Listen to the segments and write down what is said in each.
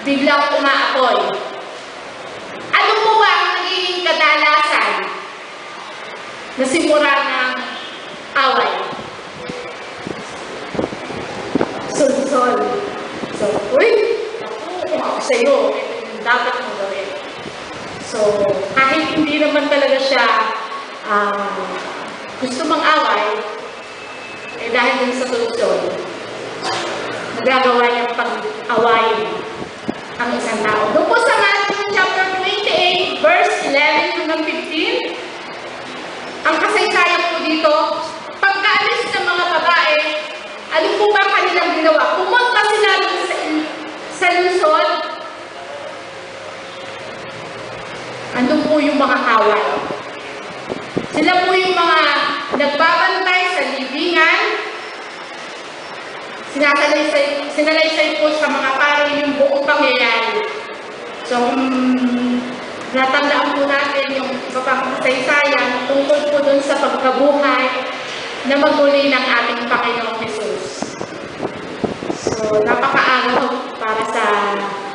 biglang umaapoy. Ano po ba ang nagiging kadalasan na simula ng away? Sol-sol. So, uy, kung ako sa'yo, ito yung dapat mong gawin. So, kahit hindi naman talaga siya gusto mang-away, eh dahil din sa sol-sol, nagagawa niyang pag-awayin ang isang tao. Doon po sa Matthew chapter 28, verse 11 hanggang 15, ang kasaysayan po dito, pagkaalis ng mga babae, ano po ba kanilang ginawa? Pumunta sila sa lungsod, andun po yung mga kawal. Sila po yung mga nagbabantay sa libingan, sinalaysay po sa mga pare yung buong pangyayari. So, natandaan po natin yung iba pang kasaysayan tungkol po dun sa pagkabuhay na maguli ng ating Panginoong Jesus. So, napakaagaw para sa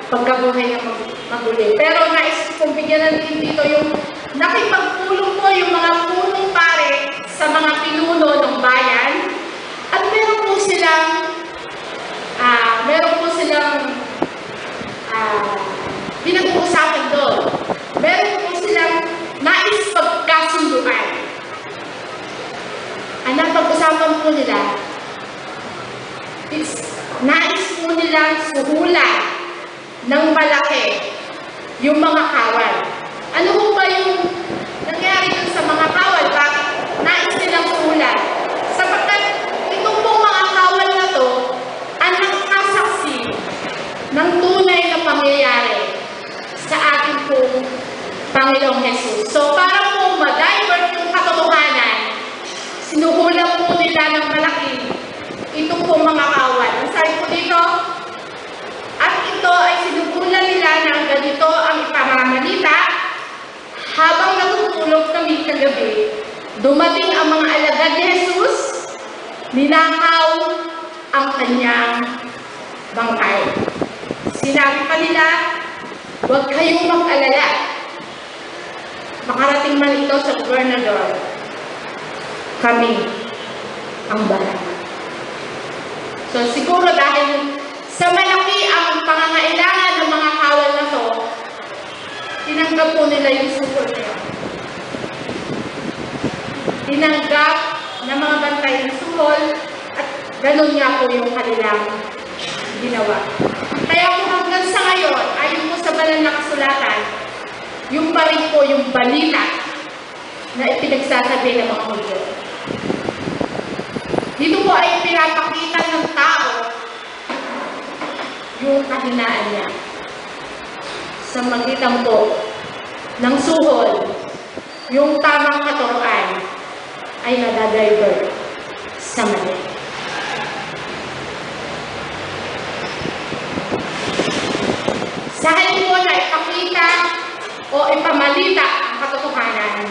pagkabuhay ng maguli. Pero nais kong bigyan natin dito yung nakipagpulong po yung mga punong pare sa mga pinuno ng bayan at meron po silang pinag-uusapan doon. Meron po silang nais pagkasunduan. Ang napag-usapan po nila is nais po nilang suhulan ng malaki yung mga kawal. Ano po ba yung nangyari dun sa mga kawal? Bakit nais nilang suhulan? Sapagkat itong pong mga kawal na to ang nagsasaksi ng tunay na pangyayari sa ating pong Panginoong Jesus. So para po ma-divert yung katotohanan, sinuhulan po nila ng malaki itong pong mga kawal. Ang sabi po dito, at ito ay sinuhulan nila ng ganito ang ipamamalita habang natutulog kami kagabi. Dumating ang mga alagad ni Jesus, ninakaw ang kanyang bangkay. Sinabi pa nila, huwag kayong mag-alala. Makarating man ito sa gobernador, kami ang bahala. So siguro dahil sa malaki ang pangangailangan ng mga kawal na to, tinanggap po nila yung support nila. Tinanggap ng mga bantay ng sukol at ganun nga po yung kanilang ginawa. Kaya po hanggang sa ngayon, ayon po sa banal na kasulatan, yung pa rin po yung balita na ipinagsasabi ng mga Hudyo. Dito po ay pinapakita ng tao yung kahinaan niya sa magitan po ng suhol, yung tamang katuruan ay nadadivert sa mali. Sa halip po na ipakita o ipamalita ang katotohanan,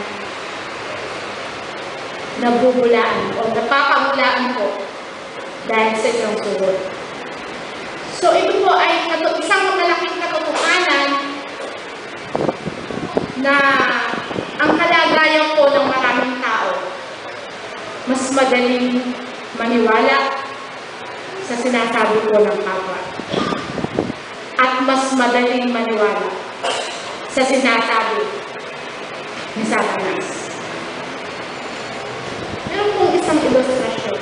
nabubulaan o napapamulaan po dahil sa isang suhol. So ito po ay isang malaking katotohanan na ang kalagayan po ng maraming tao mas madaling maniwala sa sinasabi po ng kapwa at mas madaling maniwala sa sinasabi ni Satanas. Meron pong isang ilustrasyon.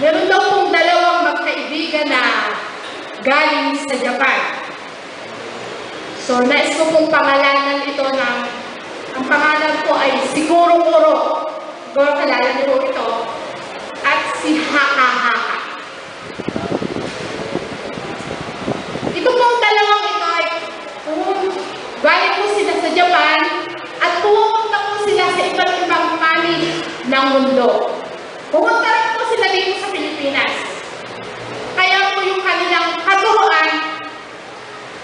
Meron daw pong dalawang magkaibigan na galing sa Japan. So, nais ko pong pangalanan ito ng, ang pangalan po ay si Kuro-Kuro. Siguro kalala niyo po ito. At si Haka-Haka. Ito pong dalawang ito ay galing po sila sa Japan at pumunta po sila sa iba't ibang panig ng mundo. Pumunta rin po sila dito sa Pilipinas. Kaya po yung kanilang katuruan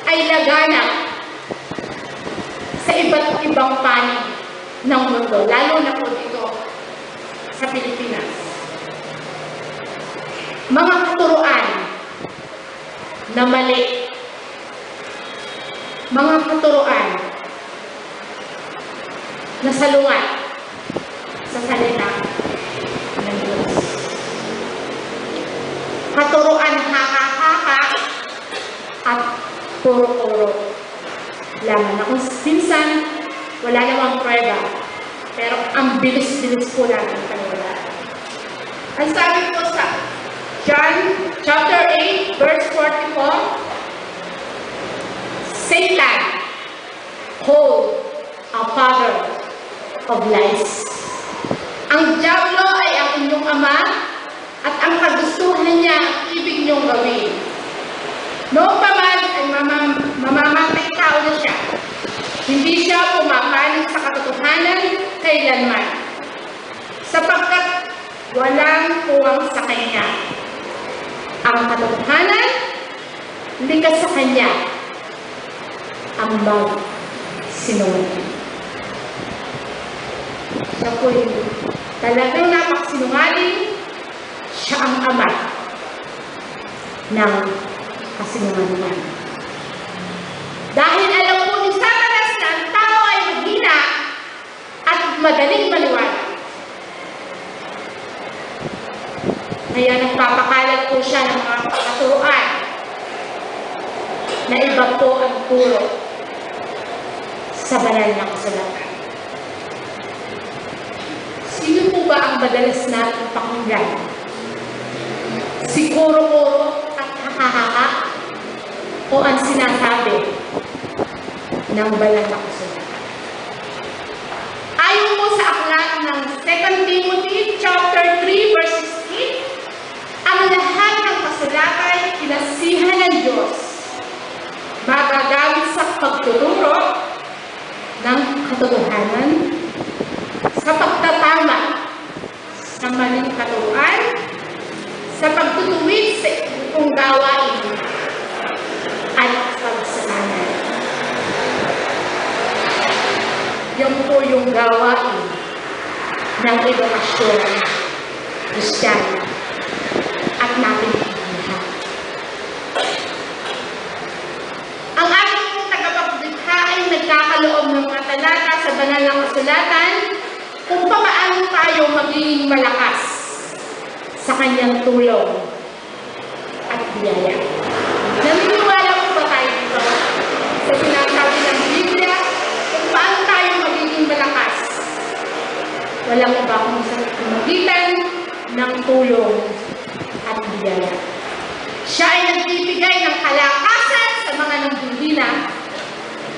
ay laganap sa iba't ibang panig ng mundo, lalo na po dito sa Pilipinas. Mga katuruan na mali mga katuruan na salungat sa salita ng Diyos. Katuruan haka-haka at puro-puro lamang na kung minsan wala namang prueba, pero ang bilis-bilis po lang ang paniwala. Ang sabi po sa John chapter 8 verse 44, Satan, called a father of lies. Ang diablo ay ang inyong ama at ang kagustuhan niya ang ibig niyong gawin. Noong pa man ay mamamatay tao na siya, hindi siya pumapanig sa katotohanan kailanman, sapagkat walang puwang sa kanya. Ang katotohanan, likas sa kanya ang magsinungaling. Siya po yung talagang napaksinungaling, siya ang ama ng kasinungalingan. Dahil alam po ni Satanas na ang tao ay maghina at madaling maniwala. Kaya nagpapakalat po siya ng mga katuruan na iba po ang turo sa banal na kasulatan. Sino po ba ang madalas natin pakinggan? Si kuro-kuro at haka-haka o ang sinasabi ng banal na kasulatan? Ayon po sa aklat ng 2 Timothy chapter 3 verse 16, ang lahat ng kasulatan pinasihan ng Diyos, magagamit sa pagtuturo ng katotohanan, sa pagtatama sa maling katuruan, sa pagtutuwid sa itong gawain at pagsasanay. Yan po yung gawain ng edukasyon Kristiyana at natin lahat. Ang ating pong tagapaglikha ay nagkakaloob ng mga talata sa banal na kasulatan kung paano tayo magiging malakas sa kanyang tulong at biyaya. Naniniwala po ba tayo dito sa sinasabi ng Biblia kung paano tayo magiging malakas? Walang iba kung sa magitan ng tulong at biyaya. Siya ay nagbibigay ng kalakasan sa mga nanghihina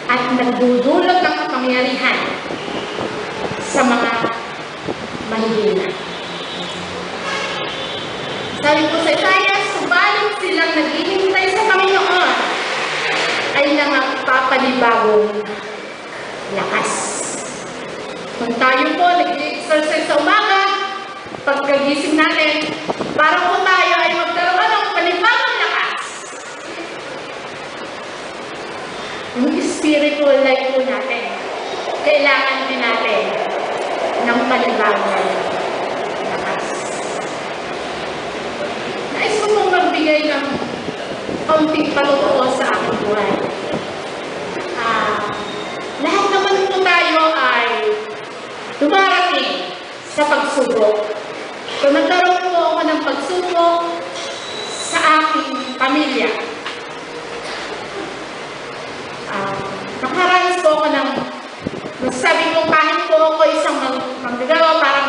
at nagdudulot ng kapangyarihan sa mga mahihina. Sabi po sa Isaiah, subalit silang naghihintay sa Panginoon ay nangagpapanibagong lakas. Kung tayo po nag-exercise sa umaga, pagkagising natin, para po tayo ay magkaroon ng panibagong lakas. Yung spiritual life po natin, kailangan din natin ng panibagong lakas. Nais ko pong magbigay ng kaunting patotoo sa aking buhay. Lahat naman po tayo ay dumarating sa pagsubok. So, nagkaroon po ako ng pagsubok sa aking pamilya. Nakaranas po ako ng, masasabi ko kahit po ako isang manggagawa, parang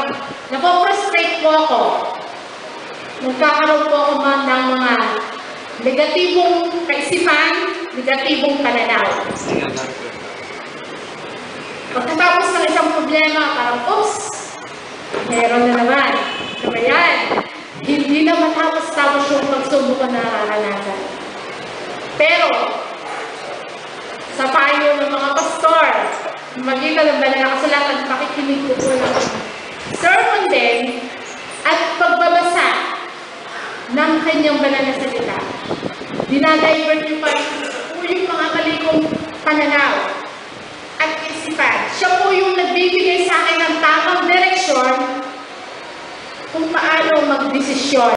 napoprostrate po ako. Nagkakaroon po ako ng mga negatibong kaisipan, negatibong pananaw. Pagkatapos ng isang problema, parang, oops, meron na naman. Ano yan? Hindi na matapos-tapos yung pagsubok ko na nararanasan. Pero, sa payo ng mga pastor, magitan ng banal na kasulatan, pakikinig ko po ng sermon din at pagbabasa ng kanyang banal na salita. Dinadivert niyo pa yung mga malikong pananaw at isipan. Siya po yung nagbibigay sa akin ng tamang direksyon kung paano magdesisyon.